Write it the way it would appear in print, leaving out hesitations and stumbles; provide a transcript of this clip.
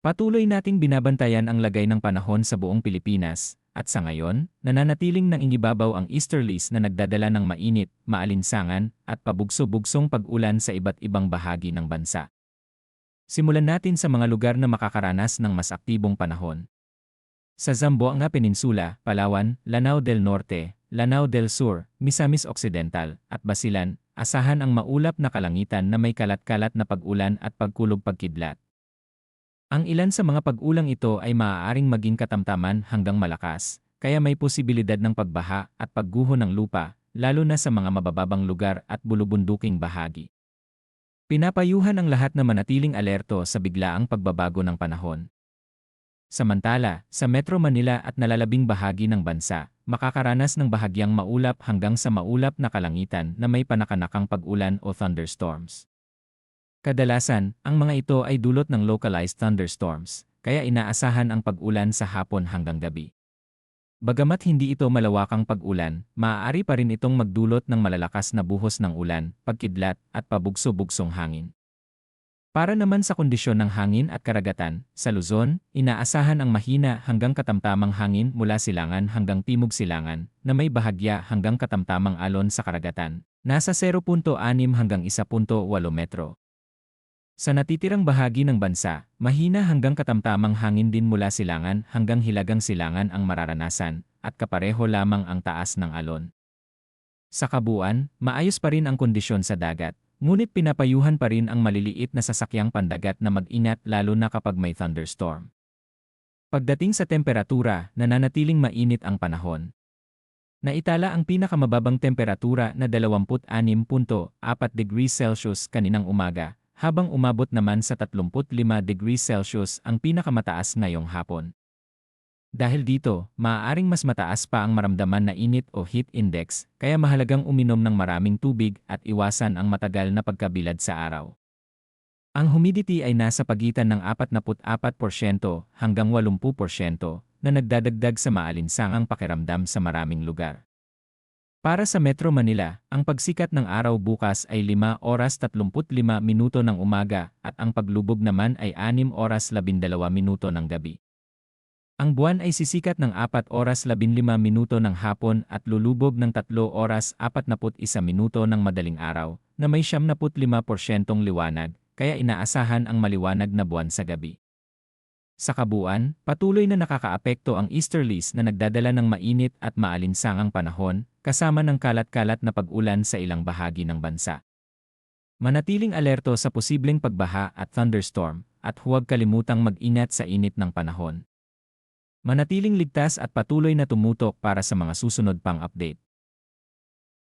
Patuloy nating binabantayan ang lagay ng panahon sa buong Pilipinas, at sa ngayon, nananatiling ng inibabaw ang easterlies na nagdadala ng mainit, maalinsangan, at pabugso-bugsong pag-ulan sa iba't ibang bahagi ng bansa. Simulan natin sa mga lugar na makakaranas ng mas aktibong panahon. Sa Zamboanga Peninsula, Palawan, Lanao del Norte, Lanao del Sur, Misamis Occidental, at Basilan, asahan ang maulap na kalangitan na may kalat-kalat na pag-ulan at pagkulog-pagkidlat. Ang ilan sa mga pag-ulang ito ay maaaring maging katamtaman hanggang malakas, kaya may posibilidad ng pagbaha at pagguho ng lupa, lalo na sa mga mabababang lugar at bulubunduking bahagi. Pinapayuhan ang lahat na manatiling alerto sa biglaang pagbabago ng panahon. Samantala, sa Metro Manila at nalalabing bahagi ng bansa, makakaranas ng bahagyang maulap hanggang sa maulap na kalangitan na may panakanakang pag-ulan o thunderstorms. Kadalasan, ang mga ito ay dulot ng localized thunderstorms, kaya inaasahan ang pag-ulan sa hapon hanggang gabi. Bagamat hindi ito malawakang pag-ulan, maaari pa rin itong magdulot ng malalakas na buhos ng ulan, pagkidlat, at pabugso-bugsong hangin. Para naman sa kondisyon ng hangin at karagatan, sa Luzon, inaasahan ang mahina hanggang katamtamang hangin mula silangan hanggang timog silangan, na may bahagya hanggang katamtamang alon sa karagatan, nasa 0.6 hanggang 1.8 metro. Sa natitirang bahagi ng bansa, mahina hanggang katamtamang hangin din mula silangan hanggang hilagang silangan ang mararanasan, at kapareho lamang ang taas ng alon. Sa kabuuan, maayos pa rin ang kondisyon sa dagat, ngunit pinapayuhan pa rin ang maliliit na sasakyang pandagat na mag-ingat lalo na kapag may thunderstorm. Pagdating sa temperatura, nananatiling mainit ang panahon. Naitala ang pinakamababang temperatura na 26.4 degrees Celsius kaninang umaga, habang umabot naman sa 35 degrees Celsius ang pinakamataas ngayong hapon. Dahil dito, maaaring mas mataas pa ang maramdaman na init o heat index, kaya mahalagang uminom ng maraming tubig at iwasan ang matagal na pagkabilad sa araw. Ang humidity ay nasa pagitan ng 44% hanggang 80% na nagdadagdag sa maalinsangang pakiramdam sa maraming lugar. Para sa Metro Manila, ang pagsikat ng araw bukas ay 5:35 ng umaga at ang paglubog naman ay 6:12 ng gabi. Ang buwan ay sisikat ng 4:15 ng hapon at lulubog ng 3:41 ng madaling araw na may 75% liwanag, kaya inaasahan ang maliwanag na buwan sa gabi. Sa kabuuan, patuloy na nakakaapekto ang easterlies na nagdadala ng mainit at maalinsangang panahon, kasama ng kalat-kalat na pag-ulan sa ilang bahagi ng bansa. Manatiling alerto sa posibleng pagbaha at thunderstorm, at huwag kalimutang mag-ingat sa init ng panahon. Manatiling ligtas at patuloy na tumutok para sa mga susunod pang update.